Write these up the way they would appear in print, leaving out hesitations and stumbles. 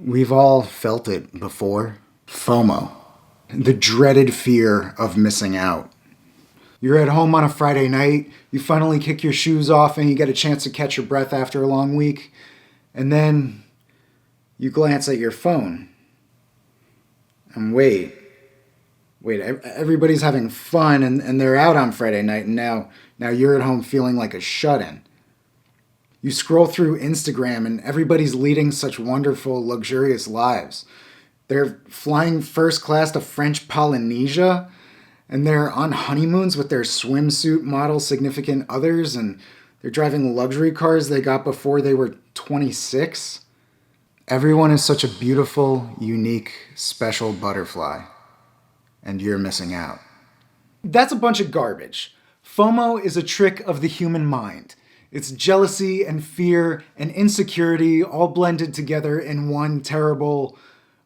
We've all felt it before. FOMO, the dreaded fear of missing out. You're at home on a Friday night, you finally kick your shoes off and you get a chance to catch your breath after a long week, and then you glance at your phone. And wait, everybody's having fun and they're out on Friday night, and now you're at home feeling like a shut-in. You scroll through Instagram and everybody's leading such wonderful, luxurious lives. They're flying first class to French Polynesia, and they're on honeymoons with their swimsuit model significant others, and they're driving luxury cars they got before they were 26. Everyone is such a beautiful, unique, special butterfly, and you're missing out. That's a bunch of garbage. FOMO is a trick of the human mind. It's jealousy and fear and insecurity all blended together in one terrible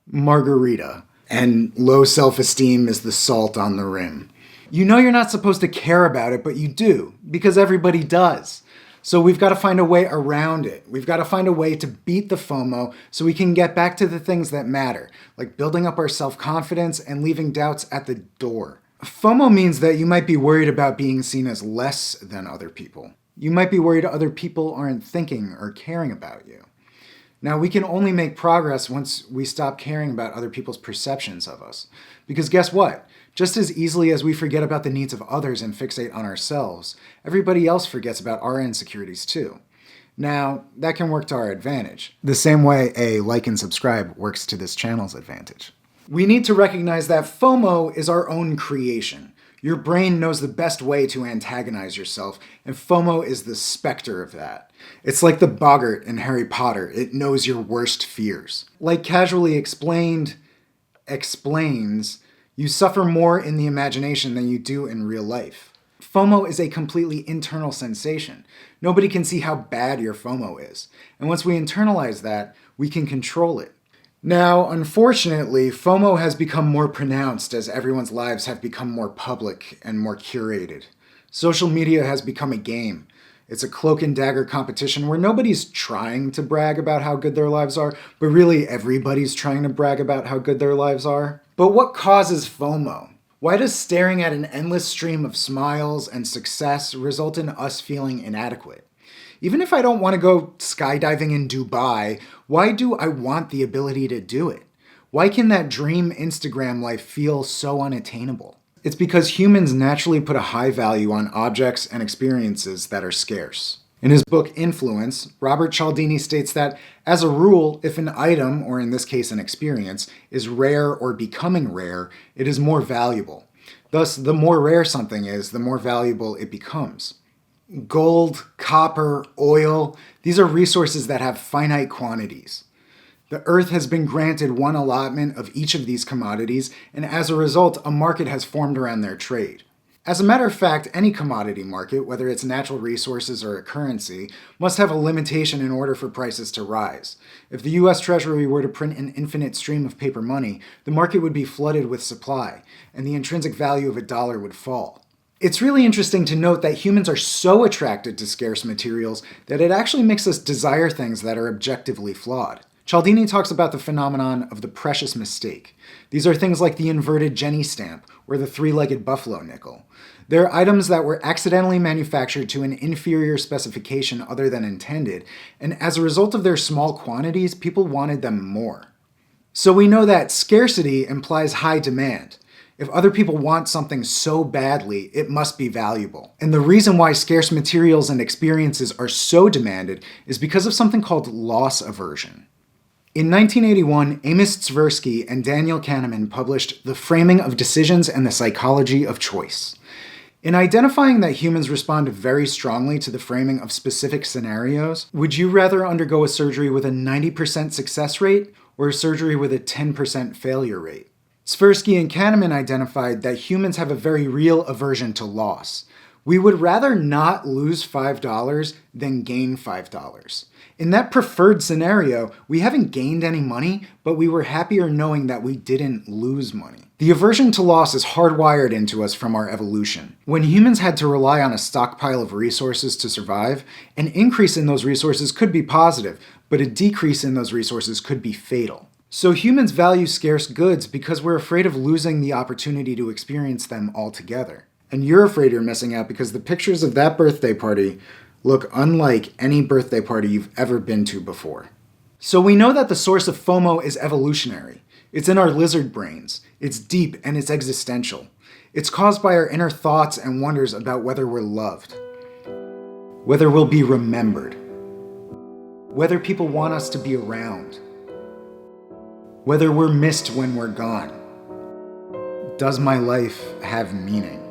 margarita. And low self-esteem is the salt on the rim. You know you're not supposed to care about it, but you do, because everybody does. So we've got to find a way around it. We've got to find a way to beat the FOMO so we can get back to the things that matter, like building up our self-confidence and leaving doubts at the door. FOMO means that you might be worried about being seen as less than other people. You might be worried other people aren't thinking or caring about you. Now, we can only make progress once we stop caring about other people's perceptions of us. Because guess what? Just as easily as we forget about the needs of others and fixate on ourselves, everybody else forgets about our insecurities too. Now, that can work to our advantage, the same way a like and subscribe works to this channel's advantage. We need to recognize that FOMO is our own creation. Your brain knows the best way to antagonize yourself, and FOMO is the spectre of that. It's like the Boggart in Harry Potter. It knows your worst fears. Like CasuallyExplained explains, you suffer more in the imagination than you do in real life. FOMO is a completely internal sensation. Nobody can see how bad your FOMO is. And once we internalize that, we can control it. Now, unfortunately, FOMO has become more pronounced as everyone's lives have become more public and more curated. Social media has become a game. It's a cloak and dagger competition where nobody's trying to brag about how good their lives are, but really everybody's trying to brag about how good their lives are. But what causes FOMO? Why does staring at an endless stream of smiles and success result in us feeling inadequate? Even if I don't want to go skydiving in Dubai, why do I want the ability to do it? Why can that dream Instagram life feel so unattainable? It's because humans naturally put a high value on objects and experiences that are scarce. In his book Influence, Robert Cialdini states that, as a rule, if an item, or in this case an experience, is rare or becoming rare, it is more valuable. Thus, the more rare something is, the more valuable it becomes. Gold, copper, oil, these are resources that have finite quantities. The earth has been granted one allotment of each of these commodities, and as a result, a market has formed around their trade. As a matter of fact, any commodity market, whether it's natural resources or a currency, must have a limitation in order for prices to rise. If the US Treasury were to print an infinite stream of paper money, the market would be flooded with supply, and the intrinsic value of a dollar would fall. It's really interesting to note that humans are so attracted to scarce materials that it actually makes us desire things that are objectively flawed. Cialdini talks about the phenomenon of the precious mistake. These are things like the inverted Jenny stamp or the three-legged buffalo nickel. They're items that were accidentally manufactured to an inferior specification other than intended, and as a result of their small quantities, people wanted them more. So we know that scarcity implies high demand. If other people want something so badly, it must be valuable. And the reason why scarce materials and experiences are so demanded is because of something called loss aversion. In 1981, Amos Tversky and Daniel Kahneman published The Framing of Decisions and the Psychology of Choice. In identifying that humans respond very strongly to the framing of specific scenarios, would you rather undergo a surgery with a 90% success rate or a surgery with a 10% failure rate? Tversky and Kahneman identified that humans have a very real aversion to loss. We would rather not lose $5 than gain $5. In that preferred scenario, we haven't gained any money, but we were happier knowing that we didn't lose money. The aversion to loss is hardwired into us from our evolution. When humans had to rely on a stockpile of resources to survive, an increase in those resources could be positive, but a decrease in those resources could be fatal. So humans value scarce goods because we're afraid of losing the opportunity to experience them altogether. And you're afraid you're missing out because the pictures of that birthday party look unlike any birthday party you've ever been to before. So we know that the source of FOMO is evolutionary. It's in our lizard brains. It's deep and it's existential. It's caused by our inner thoughts and wonders about whether we're loved, whether we'll be remembered, whether people want us to be around, whether we're missed when we're gone. Does my life have meaning?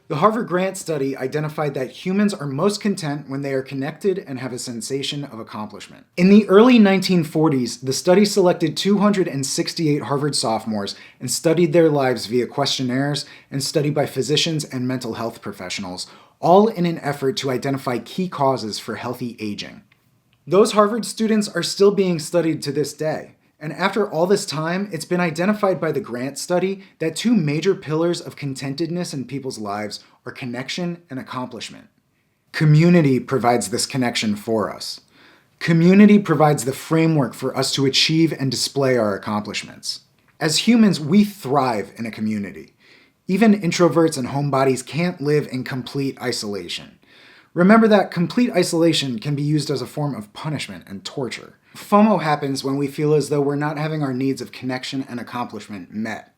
The Harvard Grant study identified that humans are most content when they are connected and have a sensation of accomplishment. In the early 1940s, the study selected 268 Harvard sophomores and studied their lives via questionnaires and study by physicians and mental health professionals, all in an effort to identify key causes for healthy aging. Those Harvard students are still being studied to this day. And after all this time, it's been identified by the Grant study that two major pillars of contentedness in people's lives are connection and accomplishment. Community provides this connection for us. Community provides the framework for us to achieve and display our accomplishments. As humans, we thrive in a community. Even introverts and homebodies can't live in complete isolation. Remember that complete isolation can be used as a form of punishment and torture. FOMO happens when we feel as though we're not having our needs of connection and accomplishment met.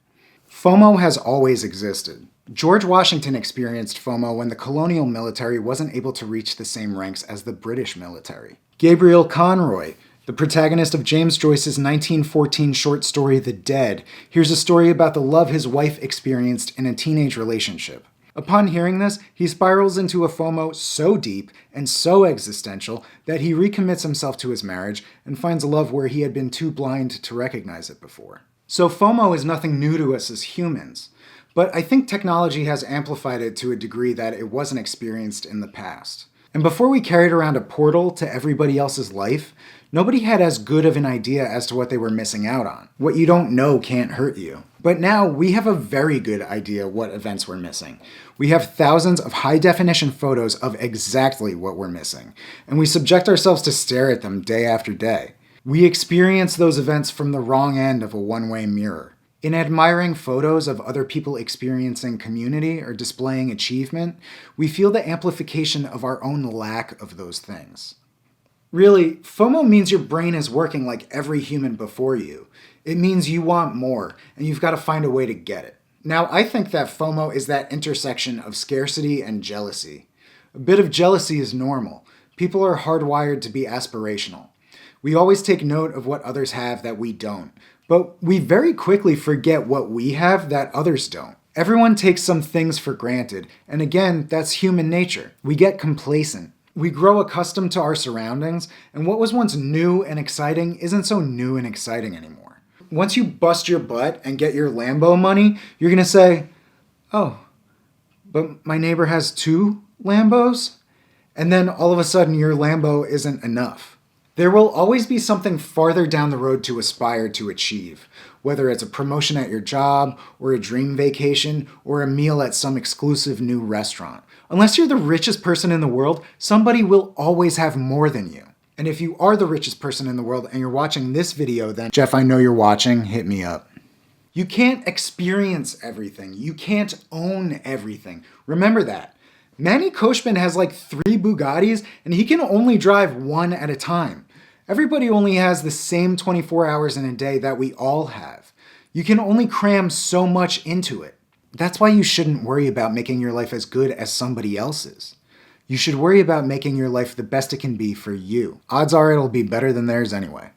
FOMO has always existed. George Washington experienced FOMO when the colonial military wasn't able to reach the same ranks as the British military. Gabriel Conroy, the protagonist of James Joyce's 1914 short story The Dead, hears a story about the love his wife experienced in a teenage relationship. Upon hearing this, he spirals into a FOMO so deep and so existential that he recommits himself to his marriage and finds love where he had been too blind to recognize it before. So FOMO is nothing new to us as humans, but I think technology has amplified it to a degree that it wasn't experienced in the past. And before we carried around a portal to everybody else's life, nobody had as good of an idea as to what they were missing out on. What you don't know can't hurt you. But now we have a very good idea what events we're missing. We have thousands of high-definition photos of exactly what we're missing, and we subject ourselves to stare at them day after day. We experience those events from the wrong end of a one-way mirror. In admiring photos of other people experiencing community or displaying achievement, we feel the amplification of our own lack of those things. Really, FOMO means your brain is working like every human before you. It means you want more, and you've got to find a way to get it. Now, I think that FOMO is that intersection of scarcity and jealousy. A bit of jealousy is normal. People are hardwired to be aspirational. We always take note of what others have that we don't, but we very quickly forget what we have that others don't. Everyone takes some things for granted, and again, that's human nature. We get complacent. We grow accustomed to our surroundings, and what was once new and exciting isn't so new and exciting anymore. Once you bust your butt and get your Lambo money, you're going to say, oh, but my neighbor has 2 Lambos? And then all of a sudden your Lambo isn't enough. There will always be something farther down the road to aspire to achieve, whether it's a promotion at your job, or a dream vacation, or a meal at some exclusive new restaurant. Unless you're the richest person in the world, somebody will always have more than you. And if you are the richest person in the world and you're watching this video, then Jeff, I know you're watching, hit me up. You can't experience everything. You can't own everything. Remember that. Manny Koshman has like 3 Bugattis and he can only drive 1 at a time. Everybody only has the same 24 hours in a day that we all have. You can only cram so much into it. That's why you shouldn't worry about making your life as good as somebody else's. You should worry about making your life the best it can be for you. Odds are it'll be better than theirs anyway.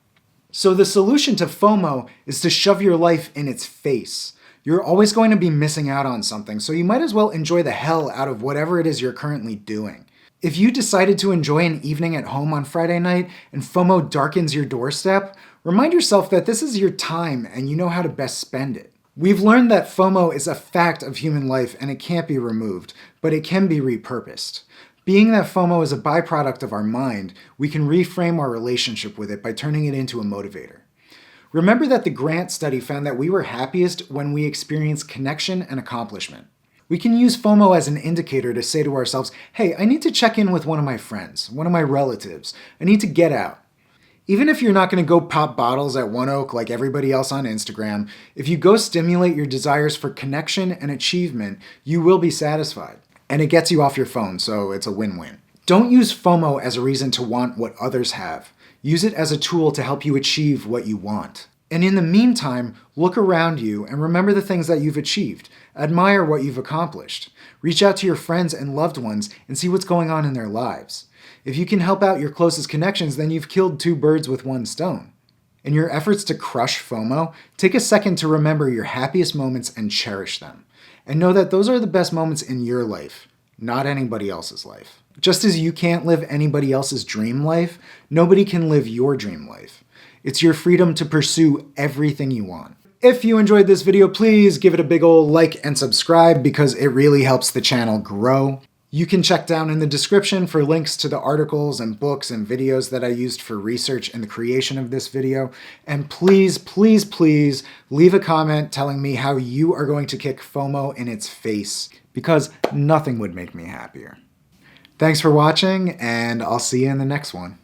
So the solution to FOMO is to shove your life in its face. You're always going to be missing out on something, so you might as well enjoy the hell out of whatever it is you're currently doing. If you decided to enjoy an evening at home on Friday night and FOMO darkens your doorstep, Remind yourself that this is your time and you know how to best spend it. We've learned that FOMO is a fact of human life and it can't be removed, but it can be repurposed. Being that FOMO is a byproduct of our mind, we can reframe our relationship with it by turning it into a motivator. Remember that the Grant study found that we were happiest when we experienced connection and accomplishment. We can use FOMO as an indicator to say to ourselves, hey, I need to check in with one of my friends, one of my relatives. I need to get out. Even if you're not going to go pop bottles at One Oak like everybody else on Instagram, if you go stimulate your desires for connection and achievement, you will be satisfied. And it gets you off your phone, so it's a win-win. Don't use FOMO as a reason to want what others have. Use it as a tool to help you achieve what you want. And in the meantime, look around you and remember the things that you've achieved. Admire what you've accomplished. Reach out to your friends and loved ones and see what's going on in their lives. If you can help out your closest connections, then you've killed 2 birds with 1 stone. In your efforts to crush FOMO, take a second to remember your happiest moments and cherish them. And know that those are the best moments in your life, not anybody else's life. Just as you can't live anybody else's dream life, nobody can live your dream life. It's your freedom to pursue everything you want. If you enjoyed this video, please give it a big ol' like and subscribe because it really helps the channel grow. You can check down in the description for links to the articles and books and videos that I used for research and the creation of this video. And please, please, please leave a comment telling me how you are going to kick FOMO in its face, because nothing would make me happier. Thanks for watching, and I'll see you in the next one.